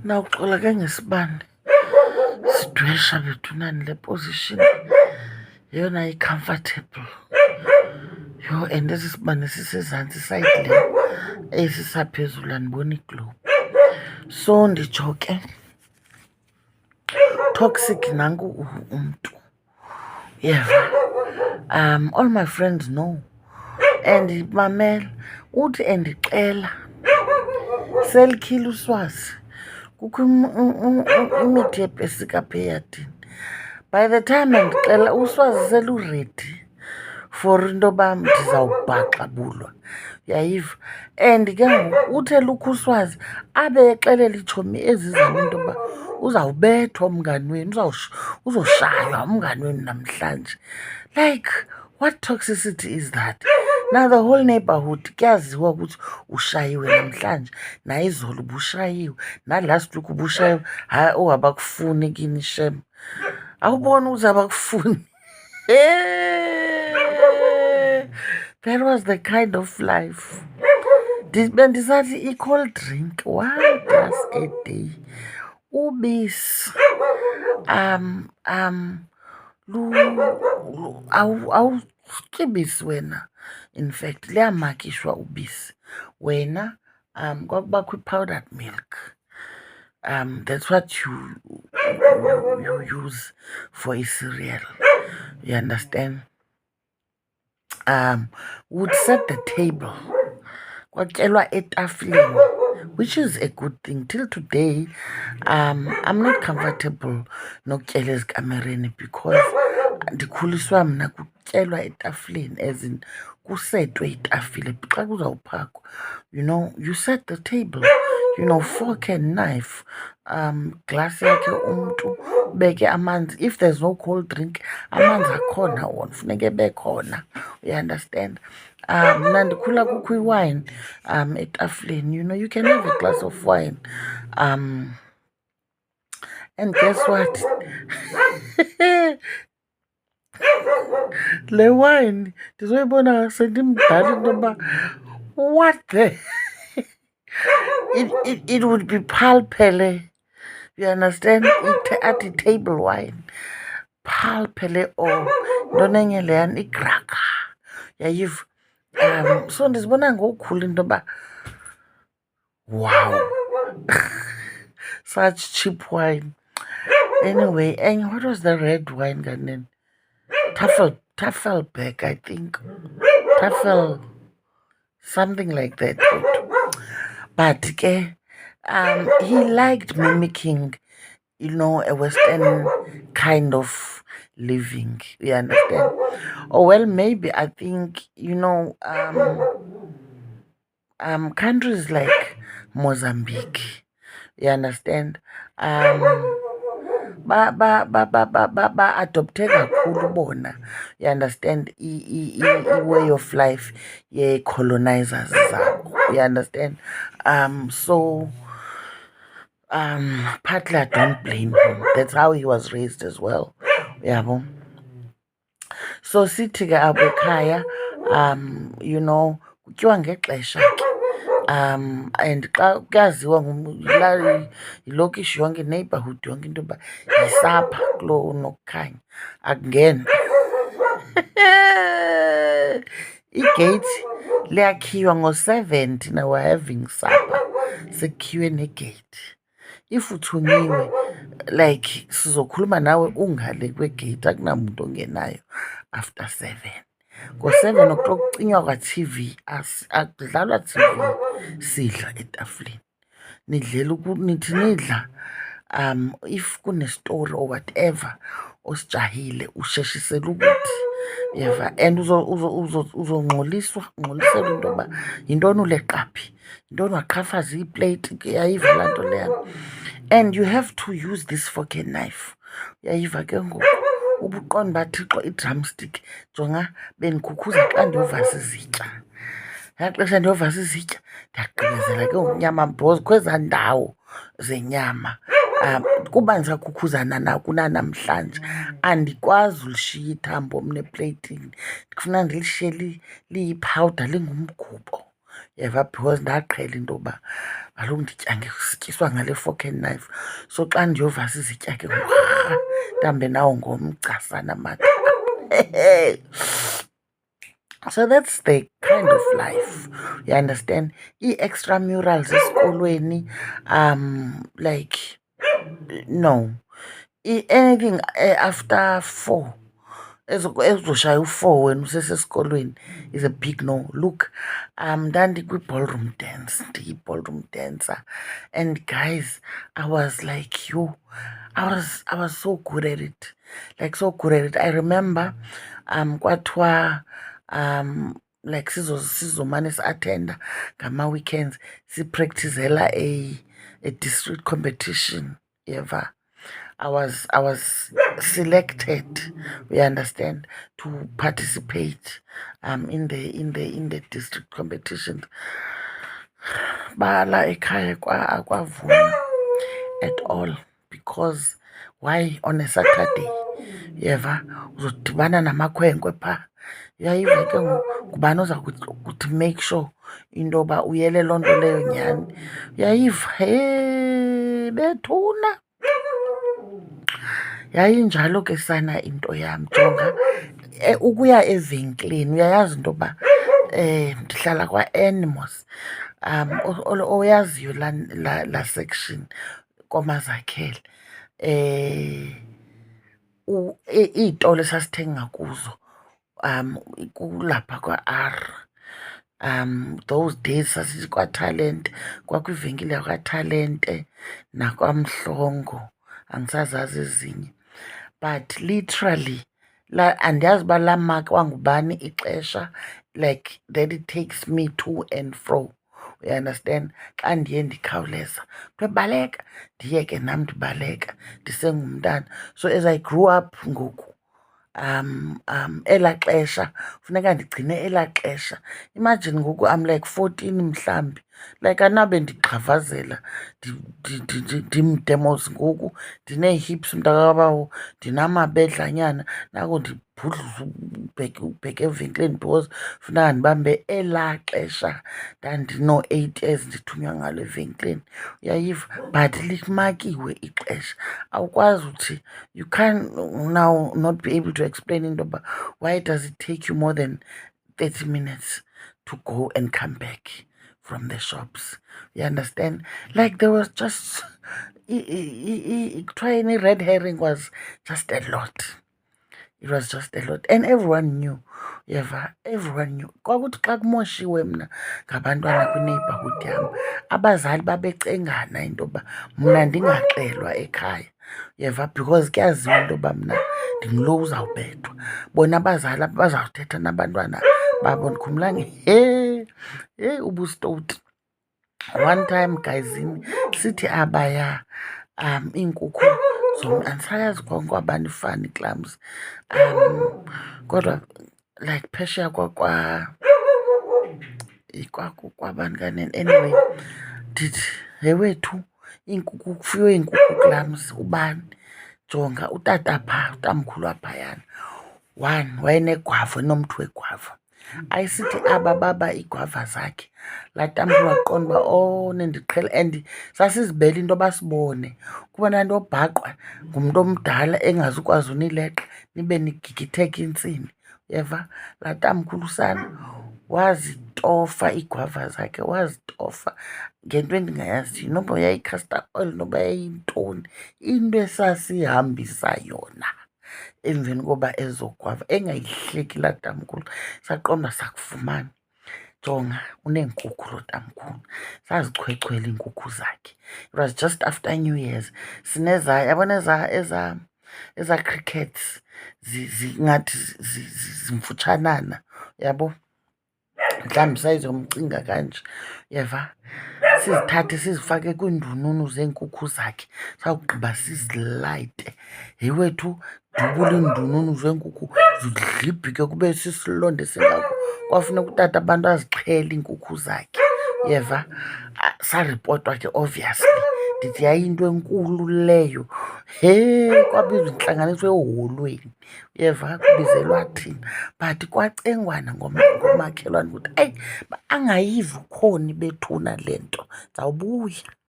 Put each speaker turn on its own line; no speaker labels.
Nawuxola ke ngesibane sidwesha bethunani le position yeyona i-comfortable. Yho, and esi sibane sisezantsi side le esi saphezulu andiboni iglobe. So nditsho ke toxic nanku umntu. Yeva. All my friends know. And mamela uthi endixela selikhile uswazi. Kukho imithi yepesika apha eyadini. By the time endixela uswazi seluredi for into yoba ndizawubhaxa bulwa, uyayiva. And ke ngoku uthi elukho uswazi abe exelela itshomi ezizana into yoba uzawubethwa umngani wenu, uzoshaywa umngani wenu namhlanje. Like, what toxicity is that? Now the whole neighborhood kuyaziwa ukuthi ushayiwe namhlanje, nayizolo ubushayiwe, na-last week ubushayiwe. Hayi, abakufuni kini shem. Awubona ukuthi abakufuni. That was the kind of life. Bendisathi i-cold drink 1 glass a day. Ubisi awutyebisi wena. In fact liyamakishwa ubisi wena. Kwakubakho i-powdered milk. That's what you use for a cereal. You understand? Would set the table. Kwatyelwa etafileni, which is a good thing. Till today, I'm not comfortable nokutyela ezikamereni because ndikhuliswa mna kutyelwa etafileni, as in kusetwe itafile xa kuzawuphakwa. You know, you set the table. You know, fork and knife. Glass yakhe umntu, ubeke amanzi. If there's no cold drink, amanzi akhona wona funeke bekhona. You understand? Mna ndikhula kukho iwine etafileni. You know, you can have a glass of wine. And guess what? Le wine ndizoyibona sendimdala into yoba what the it would be pulpele. You understand? Athi table wine pulpele or ntona enye leyana igraka. Yayiva. So ndizibona ngokukhula into yoba wow. Such cheap wine. Anyway, and what was the red wine garden? Tafelberg, I think. Tafel, something like that. But he liked mimicking, you know, a Western kind of living. You understand? Or well, maybe I think, you know, countries like Mozambique. You understand? Ba-adopte kakhulu bona. You understand? I-way of life ye-colonizers zabo. You understand? So partly I don't blame him. That's how he was raised as well. Yabo. So sithi ke apha ekhaya, you know, kutyiwa ngexesha ke. And xa kuyaziwa yilokishi yonke, neighborhood yonke into yoba yisapha kulo unokukhanya akungenwa. Igate liyakhiwa ngo-7 thina we're having supper, sekukhiwe negate. If uthunyiwe, like sizokhuluma nawe ungale kwegate, akunamuntu ongenayo after 7. Ngo-7 o'clock kucinywa kwa-TV, akudlalwa TV, sidla etafileni. Nithi nidla, if kunestori or whatever osijahile usheshisela ukuthi, yeva, and uzongxoliselwa into yoba yintoni uleqaphi, yintoni waqhafaza iplate, yayiva laa nto leyana. And you have to use this fork and knife. Yayiva ke ngoku ubuqonda bathixo i-drumstick. Jonga bendikhukhuza xa ndiyovasa izitya. Yaxesha ndiyovasa izitya ndiyaqinezela ke ngokunyama because kwezaa ndawo zenyama kuba ndisakhukhuzana kunanamhlanje andikwazi ulishiya ithambo mna eplatini. Ndifuna ndilishiye liyiphawuda, lingumgubo. yeva, because ndaqhela into yoba kaloku nditya ngesityiswa ngale fork and knife. So xa ndiyovasa izitya ke ndambe nawo ngomgcasana maka. So that's the kind of life, you understand? I-extramurals esikolweni, like, no. Anything after 4, ezoshaya u-4 wena usesesikolweni is a big no. Look, ndandikwi-ballroom dance, ndiyi-ballroom dancer, and guys, I was like, yo, I was so good at it, like so good at it. I remember kwathiwa like sizomane si-attenda ngama-weekends, sipracticela a district competition, yeva. I was selected, we understand, to participate in the district competition. Bala ekhaya akwavuma at all, because why on a Saturday, yeva, uzodibana namakhwenkwe pha. Uyayiva ke ngubani oza kuthi make sure into yoba uyele loo nto leyo nyhani. Uyayiva, he bethuna. Yayinjalo ke sana into yam. Jonga, ukuya evenkileni uyayazi into yoba ndihlala kwa-Animals, oyaziyo la section koMazakhele, iitolo esasithenga kuzo kulapha kwa-R. Those days sasithi kwaTalente, kwakwivenkile yakwaTalente nakwaMhlongo, angisazazi ezinye, but literally andiyazi uba lama kwangubani ixesha, like that it takes me to and fro, you understand? Xa ndiye ndikhawuleza kuthiwa baleka, ndiye ke nam ndibaleka ndisengumntana. So as I grew up ngoku, elaa xesha funeka ndigcine elaa xesha. Imagine ngoku I'm like 14 mhlambi, like anabe ndigxavazela, ndimdemos ngoku, ndinee-hips mntakabawo, ndinamabedlanyana, nako ndibhudluza ubheka evenkileni because funeka ndibambe elaa xesha ndandino-8 years ndithunywa ngalo evenkileni. Uyayiva? But limakiwe ixesha, awukwazi uthi, you can now not be able to explain into yoba why does it take you more than 30 minutes to go and come back from the shops, you understand? Like there was just trying a red herring was just a lot. It was just a lot, and everyone knew, yeva, everyone knew. Kwakuthi xa kumoshiwe mna ngabantwana kwi-neighborhood yam, abazali babecengana into yoba mna ndingaxelwa ekhaya, yeva, because kuyaziwa into yoba mna ndingulo uzawubethwa. Bona abazali bazawuthetha nabantwana babo. Ndikhumbula ubustoti. One time guyzini sithi abaya iinkukhu andisayazi kwabani i-funny clams, kodwa like phesheya kwabani kanene. Anyway, ndithi yewethu iinkukhu, kufuywe iinkukhu clams, ubani? Jonga, utata phaa, utamkhulu aphayana, one wayenegwava, enomthi wegwava. Ayisithi baba iigwava zakhe, laa tamkhulu waqonda uba nendiqhela, and sasizibela into basibone kubona nto obhaqwa ngumntu omdala engazukwazi unileqa nibe nigigitheka intsini, uyeva. Laa tamkhulu sana wazitofa iigwava zakhe, wazitofa ngento endingayaziyo noba yayi-castor oil noba yayintoni, into esasihambisa yona emveni koba ezogwava, engayihleki laa tamkhulu. Saqonda sakufumana. Jonga, uneenkukhu loo tamkhulu, sazichwechwela iinkukhu zakhe. It was just after New Year's. Sineza, yabona eza crickets ngathi zimfutshanana, yabo, mhlawumbi sayizomcinga kanje, yeva. Sizithathe sizifake kwiindununu zeenkukhu zakhe, sakugqiba sizilayite. Yewethu, dubula iindununu zeenkukhu zidlibhike kube sisilonda esingako. Kwafuneka utata abantu azixhele iinkukhu zakhe, yeva. Saripotwa ke obviously Ndithi yayinto enkulu leyo. He, kwabizwa intlanganiso eholweni, uyeva, kubizelwa thina. But kwacengwana ngomakhelwane ukuthi eyi, angayivi ukhona bethuna le nto, ndizawubuya.